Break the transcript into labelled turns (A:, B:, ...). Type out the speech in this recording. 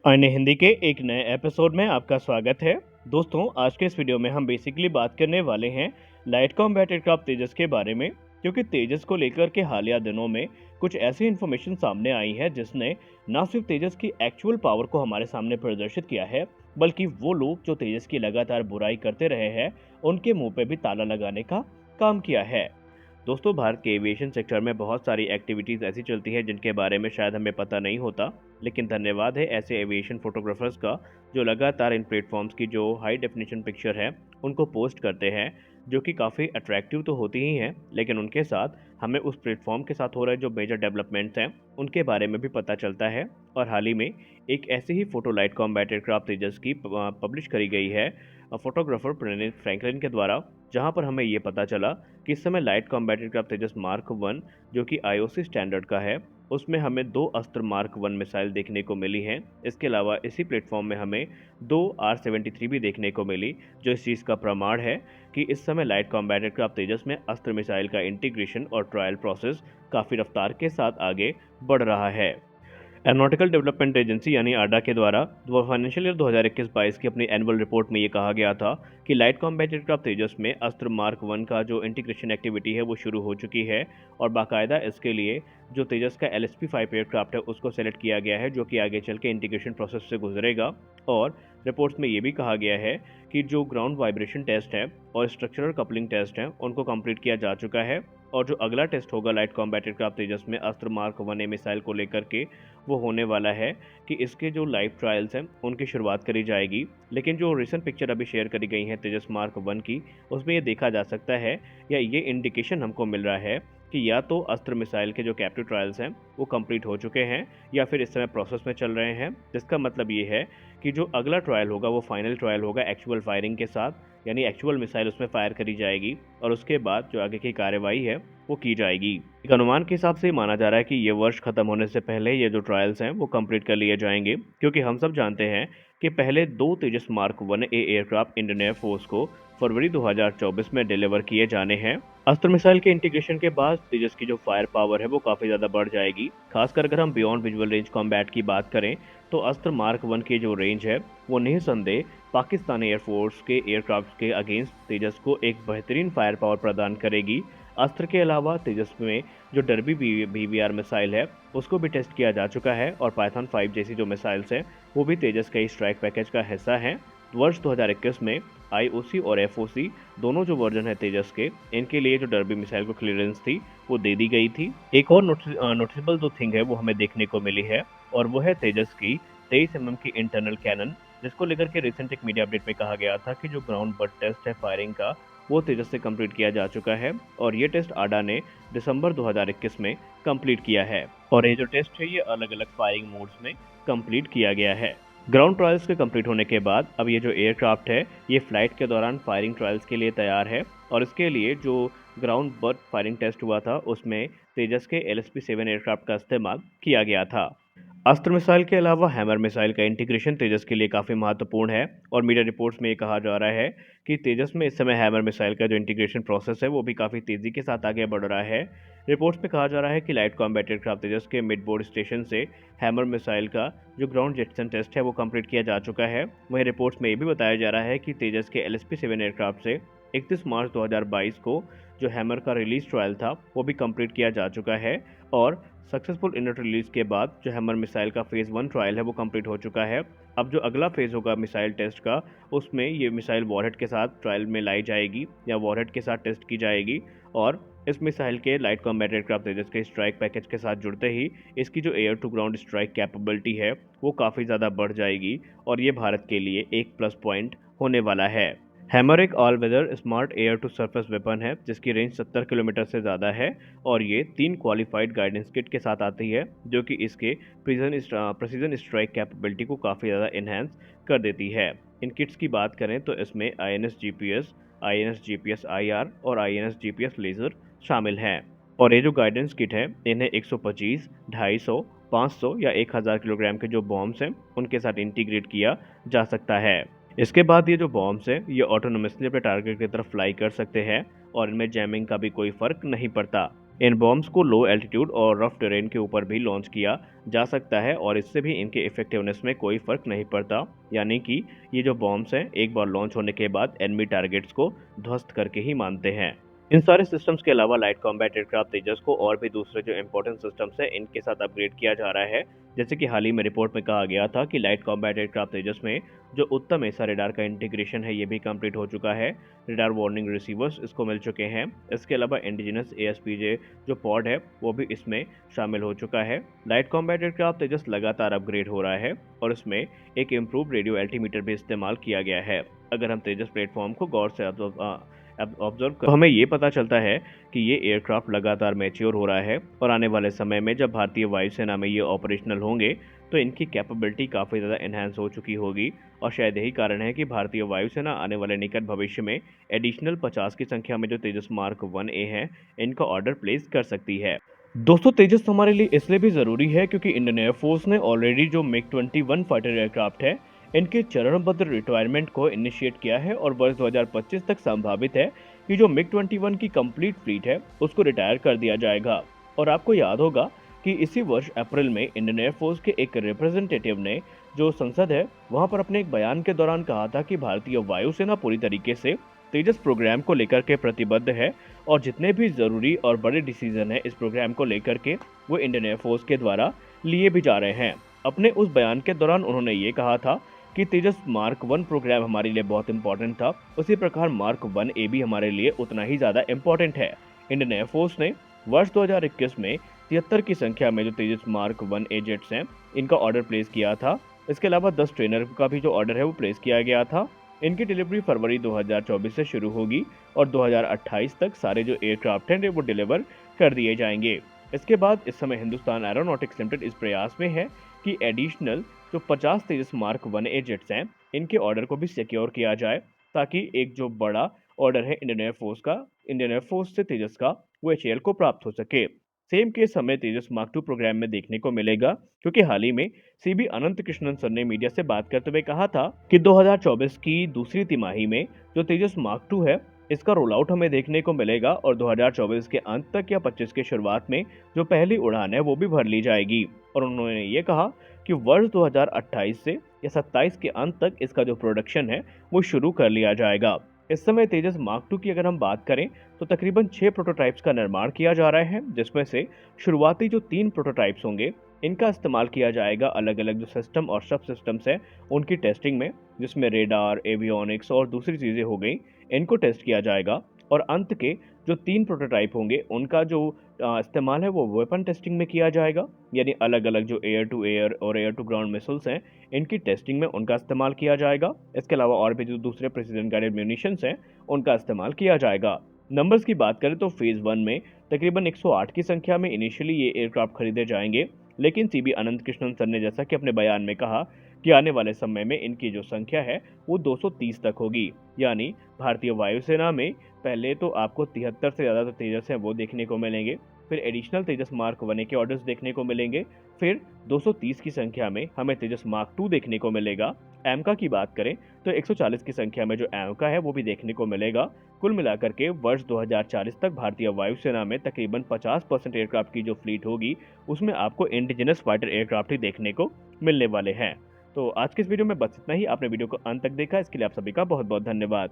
A: अन्य हिंदी के एक नए एपिसोड में आपका स्वागत है। दोस्तों, आज के इस वीडियो में हम बेसिकली बात करने वाले हैं लाइट कॉम्बैट एयरक्राफ्ट तेजस के बारे में, क्योंकि तेजस को लेकर के हालिया दिनों में कुछ ऐसी इन्फॉर्मेशन सामने आई है जिसने न सिर्फ तेजस की एक्चुअल पावर को हमारे सामने प्रदर्शित किया है, बल्कि वो लोग जो तेजस की लगातार बुराई करते रहे हैं उनके मुंह पे भी ताला लगाने का काम किया है। दोस्तों, भारत के एविएशन सेक्टर में बहुत सारी एक्टिविटीज़ ऐसी चलती हैं जिनके बारे में शायद हमें पता नहीं होता, लेकिन धन्यवाद है ऐसे एविएशन फोटोग्राफर्स का जो लगातार इन प्लेटफॉर्म्स की जो हाई डेफिनेशन पिक्चर है उनको पोस्ट करते हैं, जो कि काफ़ी अट्रैक्टिव तो होती ही हैं, लेकिन उनके साथ हमें उस प्लेटफॉर्म के साथ हो रहे जो मेजर डेवलपमेंट्स हैं उनके बारे में भी पता चलता है। और हाल ही में एक ऐसी ही फोटो लाइट कॉम्बैट एयरक्राफ्ट तेजस की पब्लिश करी गई है फोटोग्राफर प्रणीत फ्रैंकलिन के द्वारा, जहां पर हमें ये पता चला कि इस समय लाइट कॉम्बैट एयरक्राफ्ट तेजस मार्क 1 जो कि आईओसी स्टैंडर्ड का है, उसमें हमें 2 अस्त्र मार्क 1 मिसाइल देखने को मिली हैं। इसके अलावा इसी प्लेटफॉर्म में हमें 2 R-73 भी देखने को मिली, जो इस चीज़ का प्रमाण है कि इस समय लाइट कॉम्बैट एयरक्राफ्ट तेजस में अस्त्र मिसाइल का इंटीग्रेशन और ट्रायल प्रोसेस काफ़ी रफ्तार के साथ आगे बढ़ रहा है। एरोनॉटिकल डेवलपमेंट एजेंसी यानी आडा के द्वारा फाइनेंशियल ईयर 2021-22 की अपनी एनुअल रिपोर्ट में ये कहा गया था कि लाइट कॉम्बैट एयरक्राफ्ट तेजस में अस्त्र मार्क 1 का जो इंटीग्रेशन एक्टिविटी है वो शुरू हो चुकी है, और बाकायदा इसके लिए जो तेजस का LSP-5 एयरक्राफ्ट है उसको सेलेक्ट किया गया है, जो कि आगे चल के इंटीग्रेशन प्रोसेस से गुजरेगा। और रिपोर्ट्स में ये भी कहा गया है कि जो ग्राउंड वाइब्रेशन टेस्ट है और स्ट्रक्चरल कपलिंग टेस्ट है उनको कंप्लीट किया जा चुका है, और जो अगला टेस्ट होगा लाइट कॉम्बैट एयरक्राफ्ट तेजस में अस्त्र मार्क 1A मिसाइल को लेकर के, वो होने वाला है कि इसके जो लाइव ट्रायल्स हैं उनकी शुरुआत करी जाएगी। लेकिन जो रिसेंट पिक्चर अभी शेयर करी गई है तेजस मार्क 1 की, उसमें ये देखा जा सकता है या ये इंडिकेशन हमको मिल रहा है कि या तो अस्त्र मिसाइल के जो कैप्टिव ट्रायल्स हैं वो कंप्लीट हो चुके हैं या फिर इस समय प्रोसेस में चल रहे हैं, जिसका मतलब ये है कि जो अगला ट्रायल होगा वो फाइनल ट्रायल होगा एक्चुअल फायरिंग के साथ, यानी एक्चुअल मिसाइल उसमें फायर करी जाएगी और उसके बाद जो आगे की कार्यवाही है वो की जाएगी। एक अनुमान के हिसाब से माना जा रहा है कि ये वर्ष खत्म होने से पहले ये जो ट्रायल्स हैं वो कंप्लीट कर लिए जाएंगे, क्योंकि हम सब जानते हैं कि पहले 2 Tejas mark 1A aircraft Indian air force को फरवरी 2024 में डिलीवर किए जाने हैं। अस्त्र मिसाइल के इंटीग्रेशन के बाद तेजस की जो फायर पावर है वो काफ़ी ज़्यादा बढ़ जाएगी। खासकर अगर हम बियॉन्ड विजुअल रेंज कॉम्बैट की बात करें तो अस्त्र मार्क 1 की जो रेंज है वो निसंदेह पाकिस्तानी एयरफोर्स के एयरक्राफ्ट के अगेंस्ट तेजस को एक बेहतरीन फायर पावर प्रदान करेगी। अस्त्र के अलावा तेजस में जो डर्बी BVR मिसाइल है उसको भी टेस्ट किया जा चुका है, और पाइथन 5 जैसी जो मिसाइल्स हैं वो भी तेजस के स्ट्राइक पैकेज का हिस्सा हैं। वर्ष 2021 में IOC और FOC दोनों जो वर्जन है तेजस के, इनके लिए जो डर्बी मिसाइल को क्लियरेंस थी वो दे दी गई थी। एक और नोटिसेबल जो थिंग है वो हमें देखने को मिली है, और वो है तेजस की 23 mm की इंटरनल कैनन, जिसको लेकर के रिसेंट एक मीडिया अपडेट में कहा गया था कि जो ग्राउंड बट टेस्ट है फायरिंग का वो तेजस से कंप्लीट किया जा चुका है, और ये टेस्ट आडा ने दिसंबर 2021 में कंप्लीट किया है। और ये जो टेस्ट है ये अलग अलग फायरिंग मोड्स में कंप्लीट किया गया है। ग्राउंड ट्रायल्स के कंप्लीट होने के बाद अब ये जो एयरक्राफ्ट है ये फ्लाइट के दौरान फायरिंग ट्रायल्स के लिए तैयार है, और इसके लिए जो ग्राउंड बर्ड फायरिंग टेस्ट हुआ था उसमें तेजस के LSP-7 एयरक्राफ्ट का इस्तेमाल किया गया था। अस्त्र मिसाइल के अलावा हैमर मिसाइल का इंटीग्रेशन तेजस के लिए काफ़ी महत्वपूर्ण है, और मीडिया रिपोर्ट्स में ये कहा जा रहा है कि तेजस में इस समय हैमर मिसाइल का जो इंटीग्रेशन प्रोसेस है वो भी काफ़ी तेज़ी के साथ आगे बढ़ रहा है। रिपोर्ट्स में कहा जा रहा है कि लाइट कॉम्बैट एयरक्राफ्ट तेजस के मिड बोर्ड स्टेशन से हैमर मिसाइल का जो ग्राउंड जेटसन टेस्ट है वो कंप्लीट किया जा चुका है। वहीं रिपोर्ट्स में ये भी बताया जा रहा है कि तेजस के LSP-7 एयरक्राफ्ट से 31 मार्च 2022 को जो हैमर का रिलीज ट्रायल था वो भी कंप्लीट किया जा चुका है, और सक्सेसफुल इनर रिलीज के बाद जो हैमर मिसाइल का फेज़ 1 ट्रायल है वो कंप्लीट हो चुका है। अब जो अगला फेज़ होगा मिसाइल टेस्ट का, उसमें ये मिसाइल वॉरहेड के साथ ट्रायल में लाई जाएगी या वॉरहेड के साथ टेस्ट की जाएगी, और इस मिसाइल के लाइट कॉम्बैट एयरक्राफ्ट तेजस के स्ट्राइक पैकेज के साथ जुड़ते ही इसकी जो air to ground strike capability है वो काफ़ी ज़्यादा बढ़ जाएगी, और ये भारत के लिए एक प्लस पॉइंट होने वाला है। हैमर एक all weather smart air to surface weapon है जिसकी रेंज 70 किलोमीटर से ज़्यादा है, और ये 3 क्वालिफाइड गाइडेंस किट के साथ आती है, जो कि इसके प्रिसीजन स्ट्राइक कैपेबिलिटी को काफ़ी ज़्यादा इन्हेंस कर देती है। इन किट्स की बात करें तो इसमें INS GPS, INS GPS IR और INS GPS लेज़र शामिल हैं। और ये जो गाइडेंस किट है इन्हें 125, 250, 500 या 1000 किलोग्राम के जो बॉम्ब्स हैं उनके साथ इंटीग्रेट किया जा सकता है। इसके बाद ये जो बॉम्ब्स हैं ये ऑटोनोमसली अपने टारगेट की तरफ फ्लाई कर सकते हैं, और इनमें जैमिंग का भी कोई फर्क नहीं पड़ता। इन बॉम्ब्स को लो एल्टीट्यूड और रफ टेरेन के ऊपर भी लॉन्च किया जा सकता है और इससे भी इनके इफेक्टिवनेस में कोई फर्क नहीं पड़ता। यानी कि ये जो बॉम्ब्स हैं एक बार लॉन्च होने के बाद एनिमी टारगेट्स को ध्वस्त करके ही मानते हैं। इन सारे सिस्टम्स के अलावा लाइट कॉम्बैट एयरक्राफ्ट तेजस को और भी दूसरे जो इंपॉर्टेंट सिस्टम्स हैं इनके साथ अपग्रेड किया जा रहा है। जैसे कि हाल ही में रिपोर्ट में कहा गया था कि लाइट कॉम्बैट एयरक्राफ्ट तेजस में जो उत्तम एसा रेडार का इंटीग्रेशन है ये भी कंप्लीट हो चुका है। रेडार वार्निंग रिसीवर्स इसको मिल चुके हैं। इसके अलावा इंडिजिनस एएसपीजे जो पॉड है वो भी इसमें शामिल हो चुका है। लाइट कॉम्बैट एयरक्राफ्ट तेजस लगातार अपग्रेड हो रहा है और इसमें एक इम्प्रूव रेडियो एल्टीमीटर भी इस्तेमाल किया गया है। अगर हम तेजस प्लेटफॉर्म को गौर से ऑब्जर्व कर तो हमें ये पता चलता है कि ये एयरक्राफ्ट लगातार मैच्योर हो रहा है और आने वाले समय में जब भारतीय वायुसेना में ये ऑपरेशनल होंगे तो इनकी कैपेबिलिटी काफ़ी ज़्यादा एनहांस हो चुकी होगी और शायद यही कारण है कि भारतीय वायुसेना आने वाले निकट भविष्य में एडिशनल 50 की संख्या में जो तेजस मार्क 1A है इनका ऑर्डर प्लेस कर सकती है। दोस्तों तेजस हमारे लिए इसलिए भी ज़रूरी है क्योंकि इंडियन एयरफोर्स ने ऑलरेडी जो मिग 21 फाइटर एयरक्राफ्ट है इनके चरणबद्ध रिटायरमेंट को इनिशिएट किया है और वर्ष 2025 तक संभावित है कि जो मिग 21 की कंप्लीट फ्लीट है उसको रिटायर कर दिया जाएगा। और आपको याद होगा कि इसी वर्ष अप्रैल में इंडियन एयरफोर्स के एक रिप्रेजेंटेटिव ने जो संसद है वहां पर अपने एक बयान के दौरान कहा था कि भारतीय वायुसेना पूरी तरीके से तेजस प्रोग्राम को लेकर के प्रतिबद्ध है और जितने भी जरूरी और बड़े डिसीजन है इस प्रोग्राम को लेकर के वो इंडियन एयरफोर्स के द्वारा लिए भी जा रहे हैं। अपने उस बयान के दौरान उन्होंने ये कहा था कि तेजस मार्क 1 प्रोग्राम हमारे लिए बहुत इंपॉर्टेंट था, उसी प्रकार मार्क 1A भी हमारे लिए उतना ही ज़्यादा इंपॉर्टेंट है। इंडियन एयरफोर्स ने वर्ष 2021 में 73 की संख्या में जो तेजस मार्क 1A जेट्स हैं इनका ऑर्डर प्लेस किया था। इसके अलावा 10 ट्रेनर का भी जो ऑर्डर है वो प्लेस किया गया था। इनकी डिलीवरी फरवरी 2024 से शुरू होगी और 2028 तक सारे जो एयरक्राफ्ट हैं वो डिलीवर कर दिए जाएंगे। इसके बाद इस समय हिंदुस्तान एरोनॉटिक्स लिमिटेड इस प्रयास में है कि एडिशनल जो 50 तेजस मार्क 1A जेट्स हैं इनके ऑर्डर को भी सिक्योर किया जाए ताकि एक जो बड़ा ऑर्डर है इंडियन एयरफोर्स से तेजस का वो एचएएल को प्राप्त हो सके। सेम केस हमें तेजस मार्क 2 प्रोग्राम में देखने को मिलेगा क्योंकि हाल ही में सीबी अनंत कृष्णन सर ने मीडिया से बात करते हुए कहा था कि 2024 की दूसरी तिमाही में जो तेजस मार्क 2 है इसका रोल आउट हमें देखने को मिलेगा और 2024 के अंत तक या 25 के शुरुआत में जो पहली उड़ान है वो भी भर ली जाएगी। और उन्होंने ये कहा कि वर्ष 2028 से या 27 के अंत तक इसका जो प्रोडक्शन है वो शुरू कर लिया जाएगा। इस समय तेजस मार्क 2 की अगर हम बात करें तो तकरीबन 6 प्रोटोटाइप्स का निर्माण किया जा रहा है जिसमें से शुरुआती जो 3 प्रोटोटाइप्स होंगे इनका इस्तेमाल किया जाएगा अलग अलग जो सिस्टम और सब सिस्टम्स हैं उनकी टेस्टिंग में, जिसमें रेडार, एवियोनिक्स और दूसरी चीज़ें हो गई इनको टेस्ट किया जाएगा। और अंत के जो 3 प्रोटोटाइप होंगे उनका जो इस्तेमाल है वो वेपन टेस्टिंग में किया जाएगा, यानी अलग अलग जो एयर टू एयर और एयर टू ग्राउंड मिसाइल्स हैं इनकी टेस्टिंग में उनका इस्तेमाल किया जाएगा। इसके अलावा और भी जो दूसरे प्रेसिडेंट गाइडेड म्यूनिशंस हैं उनका इस्तेमाल किया जाएगा। नंबर्स की बात करें तो फेज 1 में तकरीबन 108 की संख्या में इनिशियली ये एयरक्राफ्ट खरीदे जाएंगे, लेकिन सीबी अनंत कृष्णन सर ने जैसा कि अपने बयान में कहा कि आने वाले समय में इनकी जो संख्या है वो 230 तक होगी। यानी भारतीय वायुसेना में पहले तो आपको 73 से ज़्यादा जो तेजस हैं वो देखने को मिलेंगे, फिर एडिशनल तेजस मार्क 1A के ऑर्डर्स देखने को मिलेंगे, फिर 230 की संख्या में हमें तेजस मार्क 2 देखने को मिलेगा। एमका की बात करें तो 140 की संख्या में जो एमका है वो भी देखने को मिलेगा। कुल मिलाकर के वर्ष 2040 तक भारतीय वायुसेना में तकरीबन 50% एयरक्राफ्ट की जो फ्लीट होगी उसमें आपको इंडिजिनस फाइटर एयरक्राफ्ट ही देखने को मिलने वाले हैं। तो आज के इस वीडियो में बस इतना ही। आपने वीडियो को अंत तक देखा इसके लिए आप सभी का बहुत बहुत धन्यवाद।